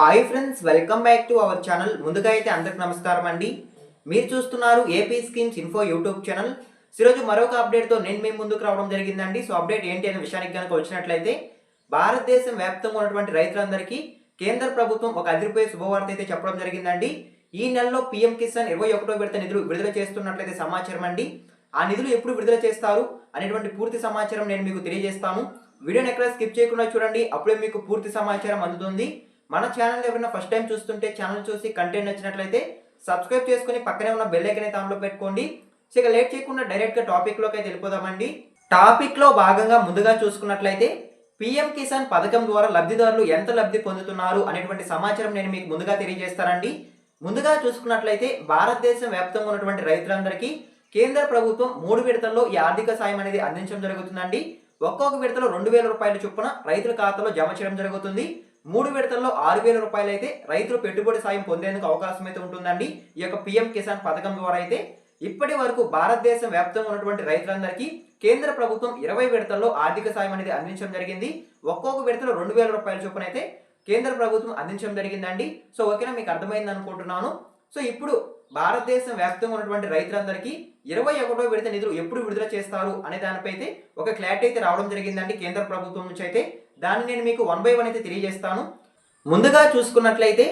Hi friends, welcome back to our channel. ముందుగా అయితే అందరికి నమస్కారం అండి. మీరు చూస్తున్నారు AP schemes info YouTube channel. ఈరోజు మరొక అప్డేట్తో నేను మీ ముందుకు రావడం జరిగిందండి. సో అప్డేట్ ఏంటి అనే విషయానికి కనుక వచ్చినట్లయితే, భారతదేశం వ్యాప్తంగా ఉన్నటువంటి రైతులందరికీ కేంద్ర ప్రభుత్వం ఒక అదిరిపోయే శుభవార్త అయితే చెప్పడం జరిగిందండి. ఈ నెలలో పీఎం కిసాన్ 21వ విడత నిధులు విడుదల చేస్తున్నట్లయితే సమాచారం అండి. ఆ నిధులు ఎప్పుడు విడుదల చేస్తారు అనేటువంటి పూర్తి సమాచారం నేను మీకు తెలియజేస్తాను. వీడియోని ఎక్కడ స్కిప్ చేయకుండా చూడండి, అప్పుడే మీకు పూర్తి సమాచారం అందుతుంది. మన ఛానల్ ఎవరైనా ఫస్ట్ టైం చూస్తుంటే ఛానల్ చూసి కంటెంట్ నచ్చినట్లయితే సబ్స్క్రైబ్ చేసుకుని పక్కనే ఉన్న బెల్ ఐకాన్ అయితే ఆన్లో పెట్టుకోండి. సో ఇక లేట్ చేయకుండా డైరెక్ట్గా టాపిక్లోకి అయితే వెళ్ళిపోదామండి. టాపిక్లో భాగంగా ముందుగా చూసుకున్నట్లయితే పీఎం కిసాన్ పథకం ద్వారా లబ్ధిదారులు ఎంత లబ్ధి పొందుతున్నారు అనేటువంటి సమాచారం నేను మీకు ముందుగా తెలియజేస్తానండి. ముందుగా చూసుకున్నట్లయితే భారతదేశం వ్యాప్తంగా ఉన్నటువంటి రైతులందరికీ కేంద్ర ప్రభుత్వం 3 విడతల్లో ఈ ఆర్థిక సాయం అనేది అందించడం జరుగుతుందండి. ఒక్కొక్క విడతలో 2,000 రూపాయల చొప్పున రైతుల ఖాతాలో జమ చేయడం జరుగుతుంది. 3 విడతల్లో 6,000 రూపాయలు అయితే రైతులు పెట్టుబడి సాయం పొందేందుకు అవకాశం అయితే ఉంటుందండి. ఈ యొక్క పీఎం కిసాన్ పథకం ద్వారా అయితే ఇప్పటి వరకు భారతదేశం వ్యాప్తంగా ఉన్నటువంటి రైతులందరికీ కేంద్ర ప్రభుత్వం 20 విడతల్లో ఆర్థిక సాయం అనేది అందించడం జరిగింది. ఒక్కొక్క విడతలో 2,000 రూపాయల చొప్పున అయితే కేంద్ర ప్రభుత్వం అందించడం జరిగిందండి. సో ఓకేనా, మీకు అర్థమైంది అనుకుంటున్నాను. సో ఇప్పుడు భారతదేశం వ్యాప్తంగా ఉన్నటువంటి రైతులందరికీ 21వ విడత నిధులు ఎప్పుడు విడుదల చేస్తారు అనే దానిపై అయితే ఒక క్లారిటీ అయితే రావడం జరిగిందండి కేంద్ర ప్రభుత్వం నుంచి అయితే. దాన్ని నేను మీకు 1 by 1 అయితే తెలియజేస్తాను. ముందుగా చూసుకున్నట్లయితే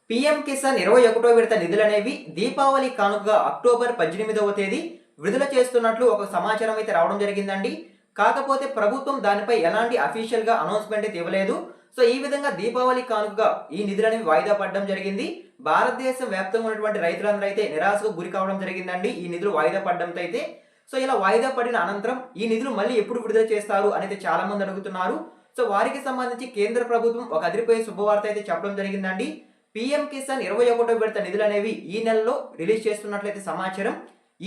పీఎం కిసాన్ 21వ విడత నిధులు అనేవి దీపావళి కానుకగా అక్టోబర్ 18వ తేదీ విడుదల చేస్తున్నట్లు ఒక సమాచారం అయితే రావడం జరిగిందండి. కాకపోతే ప్రభుత్వం దానిపై ఎలాంటి అఫీషియల్ గా అనౌన్స్మెంట్ అయితే ఇవ్వలేదు. సో ఈ విధంగా దీపావళి కానుకగా ఈ నిధులనేవి వాయిదా పడడం జరిగింది. భారతదేశం వ్యాప్తంగా ఉన్నటువంటి రైతులందరూ అయితే నిరాశకు గురి కావడం జరిగిందండి ఈ నిధులు వాయిదా పడడంతో అయితే. సో ఇలా వాయిదా పడిన అనంతరం ఈ నిధులు మళ్ళీ ఎప్పుడు విడుదల చేస్తారు అనేది చాలా మంది అడుగుతున్నారు. సో వారికి సంబంధించి కేంద్ర ప్రభుత్వం ఒక అదిరిపోయే శుభవార్త అయితే చెప్పడం జరిగిందండి. పీఎం కిసాన్ 21వ విడత నిధులు అనేవి ఈ నెలలో రిలీజ్ చేస్తున్నట్లయితే సమాచారం.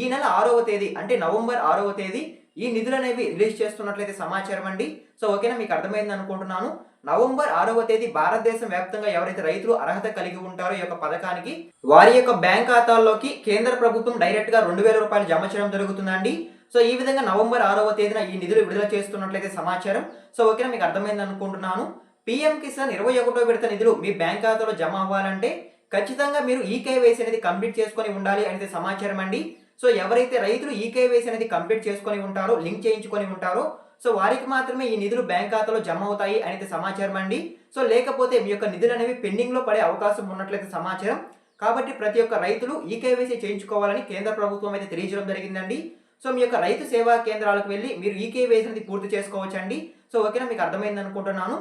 ఈ నెల 6వ తేదీ అంటే నవంబర్ 6వ తేదీ ఈ నిధులు అనేవి రిలీజ్ చేస్తున్నట్లయితే సమాచారం అండి. సో ఓకేనా, మీకు అర్థమైంది అనుకుంటున్నాను. నవంబర్ 6వ తేదీ భారతదేశం వ్యాప్తంగా ఎవరైతే రైతులు అర్హత కలిగి ఉంటారో ఈ యొక్క పథకానికి వారి యొక్క బ్యాంక్ ఖాతాల్లోకి కేంద్ర ప్రభుత్వం డైరెక్ట్ గా 2,000 రూపాయలు జమ చేయడం జరుగుతుందండి. సో ఈ విధంగా నవంబర్ 6వ తేదీన ఈ నిధులు విడుదల చేస్తున్నట్లయితే సమాచారం. సో ఓకేనా, మీకు అర్థమైంది అనుకుంటున్నాను. పీఎం కిసాన్ 21వ విడత నిధులు మీ బ్యాంక్ ఖాతాలో జమ అవ్వాలంటే ఖచ్చితంగా మీరు ఈకేవైసీ అనేది కంప్లీట్ చేసుకొని ఉండాలి అనేది సమాచారం అండి. సో ఎవరైతే రైతులు ఈకేవైసీ అనేది కంప్లీట్ చేసుకొని ఉంటారో, లింక్ చేయించుకొని ఉంటారో, సో వారికి మాత్రమే ఈ నిధులు బ్యాంక్ ఖాతాలో జమ అవుతాయి అనేది సమాచారం అండి. సో లేకపోతే మీ యొక్క నిధులు అనేవి పెండింగ్ లో పడే అవకాశం ఉన్నట్లయితే సమాచారం. కాబట్టి ప్రతి ఒక్క రైతులు ఈకేవైసీ చేయించుకోవాలని కేంద్ర ప్రభుత్వం అయితే తెలియజేయడం జరిగిందండి. సో మీ యొక్క రైతు సేవా కేంద్రాలకు వెళ్ళి మీరు ఈకేవైసీ అనేది పూర్తి చేసుకోవచ్చండి. సో ఓకేనా, మీకు అర్థమైంది అనుకుంటున్నాను.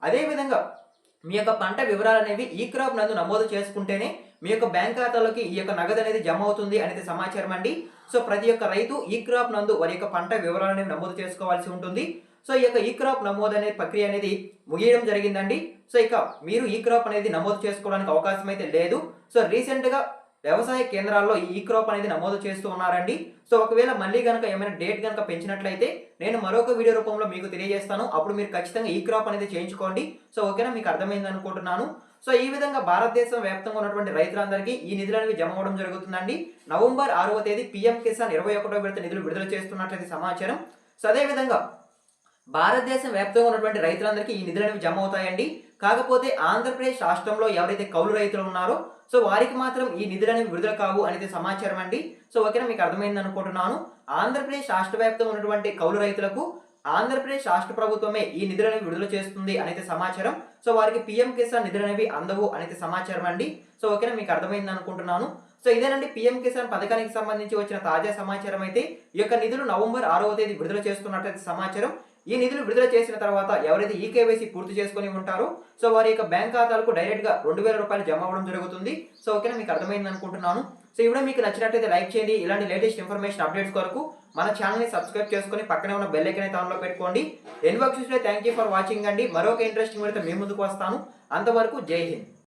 అదేవిధంగా మీ యొక్క పంట వివరాలు అనేవి ఈ క్రాప్ నందు నమోదు చేసుకుంటేనే మీ యొక్క బ్యాంక్ ఖాతాలోకి ఈ యొక్క నగదు అనేది జమ అవుతుంది అనేది సమాచారం అండి. సో ప్రతి ఒక్క రైతు ఈ క్రాప్ నందు వారి యొక్క పంట వివరాలు అనేవి నమోదు చేసుకోవాల్సి ఉంటుంది. సో ఈ యొక్క ఈ క్రాప్ నమోదు అనే ప్రక్రియ అనేది ముగియడం జరిగిందండి. సో ఇక మీరు ఈ క్రాప్ అనేది నమోదు చేసుకోవడానికి అవకాశం అయితే లేదు. సో రీసెంట్ గా వ్యవసాయ కేంద్రాల్లో ఈ క్రాప్ అనేది నమోదు చేస్తూ ఉన్నారండి. సో ఒకవేళ మళ్ళీ కనుక ఏమైనా డేట్ కనుక పెంచినట్లయితే నేను మరొక వీడియో రూపంలో మీకు తెలియజేస్తాను. అప్పుడు మీరు ఖచ్చితంగా ఈ క్రాప్ అనేది చేయించుకోండి. సో ఓకేనా, మీకు అర్థమైంది అనుకుంటున్నాను. సో ఈ విధంగా భారతదేశం వ్యాప్తంగా ఉన్నటువంటి రైతులందరికీ ఈ నిధులు అనేవి జమ అవ్వడం జరుగుతుందండి. నవంబర్ 6వ తేదీ పీఎం కిసాన్ 21వ విడత నిధులు విడుదల చేస్తున్నట్లయితే సమాచారం. సో అదేవిధంగా భారతదేశం వ్యాప్తంగా ఉన్నటువంటి రైతులందరికీ ఈ నిధులు అనేవి జమ అవుతాయండి. కాకపోతే ఆంధ్రప్రదేశ్ రాష్ట్రంలో ఎవరైతే కౌలు రైతులు ఉన్నారో సో వారికి మాత్రం ఈ నిధులు అనేవి విడుదల కావు అనేది సమాచారం అండి. సో ఓకేనా, మీకు అర్థమైంది అనుకుంటున్నాను. ఆంధ్రప్రదేశ్ రాష్ట్ర వ్యాప్తంగా ఉన్నటువంటి కౌలు రైతులకు ఆంధ్రప్రదేశ్ రాష్ట్ర ప్రభుత్వమే ఈ నిధులు అనేవి విడుదల చేస్తుంది అనేది సమాచారం. సో వారికి పీఎం కిసాన్ నిధులు అనేవి అందవు అనేది సమాచారం అండి. సో ఓకేనా, మీకు అర్థమైంది అనుకుంటున్నాను. సో ఇదేనండి పీఎం కిసాన్ పథకానికి సంబంధించి వచ్చిన తాజా సమాచారం అయితే. ఈ యొక్క నిధులు నవంబర్ 6వ తేదీ విడుదల చేస్తున్నట్లయితే సమాచారం. ఈ నిధులు విడుదల చేసిన తర్వాత ఎవరైతే ఈకేవైసీ పూర్తి చేసుకొని ఉంటారో సో వారి యొక్క బ్యాంక్ ఖాతాలకు డైరెక్ట్ గా 2,000 రూపాయలు జమ అవ్వడం జరుగుతుంది. సో ఓకేనా, మీకు అర్థమైంది అనుకుంటున్నాను. సో ఈ వీడియో మీకు నచ్చినట్లయితే లైక్ చేయండి. ఇలాంటి లేటెస్ట్ ఇన్ఫర్మేషన్ అప్డేట్స్ కొరకు మన ఛానల్ ని సబ్స్క్రైబ్ చేసుకొని పక్కనే ఉన్న బెల్ ఐకాన్ అయితే ఆన్లో పెట్టుకోండి. ఎన్ వర్క్ చూస్తే థ్యాంక్ యూ ఫర్ వాచింగ్ అండి. మరొక ఇంట్రెస్టింగ్ వీడియోతో మీ ముందుకు వస్తాను. అంతవరకు జై హింద్.